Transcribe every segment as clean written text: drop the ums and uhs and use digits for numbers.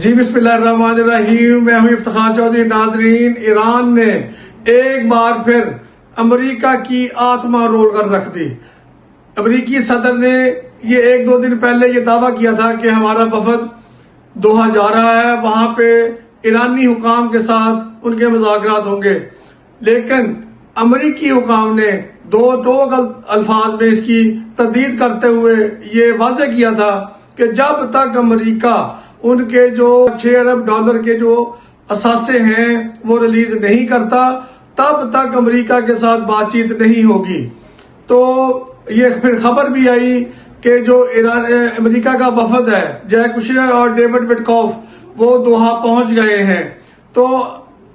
جی بسم اللہ الرحمن الرحیم، میں ہوں افتخار چودھری۔ ناظرین، ایران نے ایک بار پھر امریکہ کی آتما رول کر رکھ دی۔ امریکی صدر نے یہ ایک دو دن پہلے یہ دعویٰ کیا تھا کہ ہمارا وفد دوحہ جا رہا ہے، وہاں پہ ایرانی حکام کے ساتھ ان کے مذاکرات ہوں گے، لیکن امریکی حکام نے دو الفاظ میں اس کی تردید کرتے ہوئے یہ واضح کیا تھا کہ جب تک امریکہ ان کے جو 6 ارب ڈالر کے جو اثاثے ہیں وہ ریلیز نہیں کرتا، تب تک امریکہ کے ساتھ بات چیت نہیں ہوگی۔ تو یہ پھر خبر بھی آئی کہ جو امریکہ کا وفد ہے، جیک کشنر اور ڈیوڈ وٹکوف، وہ دوحہ پہنچ گئے ہیں۔ تو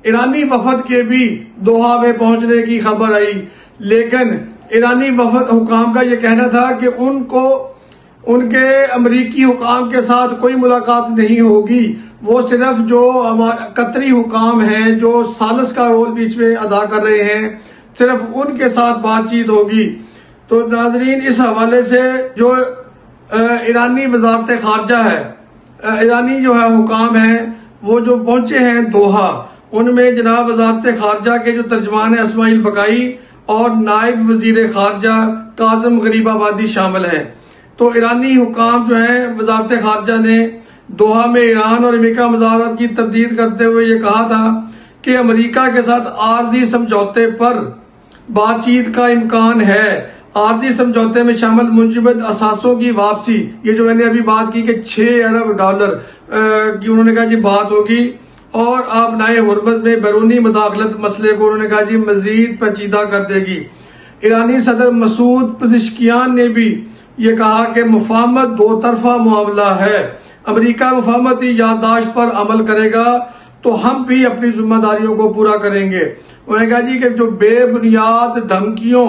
ایرانی وفد کے بھی دوحہ میں پہنچنے کی خبر آئی، لیکن ایرانی وفد حکام کا یہ کہنا تھا کہ ان کے امریکی حکام کے ساتھ کوئی ملاقات نہیں ہوگی، وہ صرف جو قطری حکام ہیں جو ثالث کا رول بیچ میں ادا کر رہے ہیں، صرف ان کے ساتھ بات چیت ہوگی۔ تو ناظرین، اس حوالے سے جو ایرانی وزارت خارجہ ہے، ایرانی جو ہے حکام ہیں، وہ جو پہنچے ہیں دوحہ، ان میں جناب وزارت خارجہ کے جو ترجمان اسماعیل بقائی اور نائب وزیر خارجہ کاظم غریب آبادی شامل ہیں۔ تو ایرانی حکام جو ہیں، وزارت خارجہ نے دوحہ میں ایران اور امریکہ مذاکرات کی تردید کرتے ہوئے یہ کہا تھا کہ امریکہ کے ساتھ عارضی سمجھوتے پر بات چیت کا امکان ہے۔ عارضی سمجھوتے میں شامل منجمد اثاثوں کی واپسی، یہ جو میں نے ابھی بات کی کہ 6 ارب ڈالر کی انہوں نے کہا جی بات ہوگی، اور آبنائے حرمت میں بیرونی مداخلت مسئلے کو انہوں نے کہا جی مزید پیچیدہ کر دے گی۔ ایرانی صدر مسعود پزشکیان نے بھی یہ کہا کہ مفاہمت دو طرفہ معاملہ ہے، امریکہ مفاہمتی یادداشت پر عمل کرے گا تو ہم بھی اپنی ذمہ داریوں کو پورا کریں گے۔ انہوں نے کہا جی کہ جو بے بنیاد دھمکیوں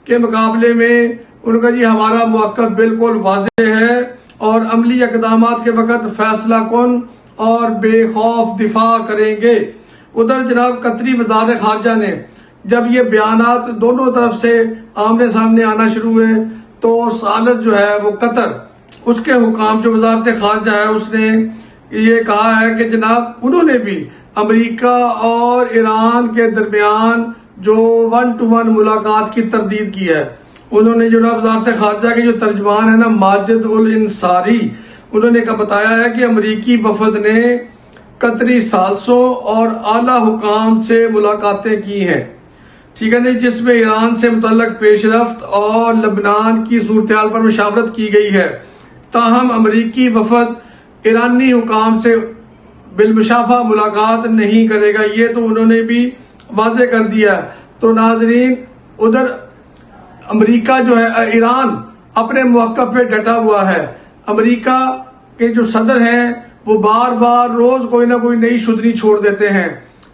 کے مقابلے میں ان کا جی ہمارا موقف بالکل واضح ہے، اور عملی اقدامات کے وقت فیصلہ کن اور بے خوف دفاع کریں گے۔ ادھر جناب قطری وزارت خارجہ نے جب یہ بیانات دونوں طرف سے آمنے سامنے آنا شروع ہوئے، تو ثالث جو ہے وہ قطر، اس کے حکام جو وزارت خارجہ ہے، اس نے یہ کہا ہے کہ جناب انہوں نے بھی امریکہ اور ایران کے درمیان جو 1 to 1 ملاقات کی تردید کی ہے۔ انہوں نے جناب وزارت خارجہ کے جو ترجمان ہے نا ماجد الانصاری، انہوں نے بتایا ہے کہ امریکی وفد نے قطری ثالثوں اور اعلیٰ حکام سے ملاقاتیں کی ہیں، ٹھیک ہے، جس میں ایران سے متعلق پیش رفت اور لبنان کی صورتحال پر مشاورت کی گئی ہے۔ تاہم امریکی وفد ایرانی حکام سے بالمشافہ ملاقات نہیں کرے گا، یہ تو انہوں نے بھی واضح کر دیا۔ تو ناظرین، ادھر امریکہ جو ہے، ایران اپنے موقف پہ ڈٹا ہوا ہے۔ امریکہ کے جو صدر ہیں وہ بار بار روز کوئی نہ کوئی نئی شدنی چھوڑ دیتے ہیں۔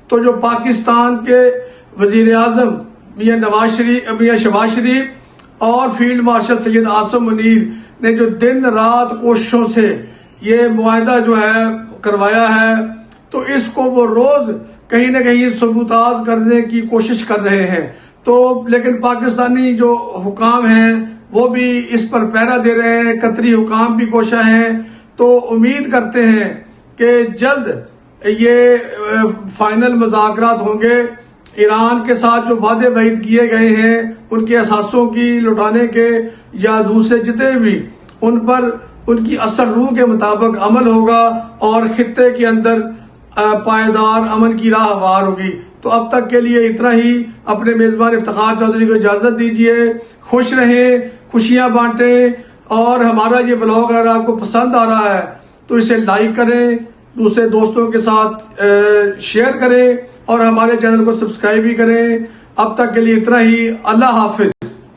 تو جو پاکستان کے وزیر اعظم میاں شہباز شریف اور فیلڈ مارشل سید عاصم منیر نے جو دن رات کوششوں سے یہ معاہدہ جو ہے کروایا ہے، تو اس کو وہ روز کہیں نہ کہیں ثبوتاز کرنے کی کوشش کر رہے ہیں۔ تو لیکن پاکستانی جو حکام ہیں وہ بھی اس پر پہرا دے رہے ہیں، قطری حکام بھی کوشاں ہیں۔ تو امید کرتے ہیں کہ جلد یہ فائنل مذاکرات ہوں گے۔ ایران کے ساتھ جو وعدے وعید کیے گئے ہیں ان کے اثاثوں کی لوٹانے کے یا دوسرے جتنے بھی، ان پر ان کی اصل روح کے مطابق عمل ہوگا، اور خطے کے اندر پائیدار امن کی راہ ہموار ہوگی۔ تو اب تک کے لیے اتنا ہی۔ اپنے میزبان افتخار چودھری کو اجازت دیجیے۔ خوش رہیں، خوشیاں بانٹیں، اور ہمارا یہ ولاگ اگر آپ کو پسند آ رہا ہے تو اسے لائک کریں، دوسرے دوستوں کے ساتھ شیئر کریں، اور ہمارے چینل کو سبسکرائب بھی کریں۔ اب تک کے لیے اتنا ہی۔ اللہ حافظ۔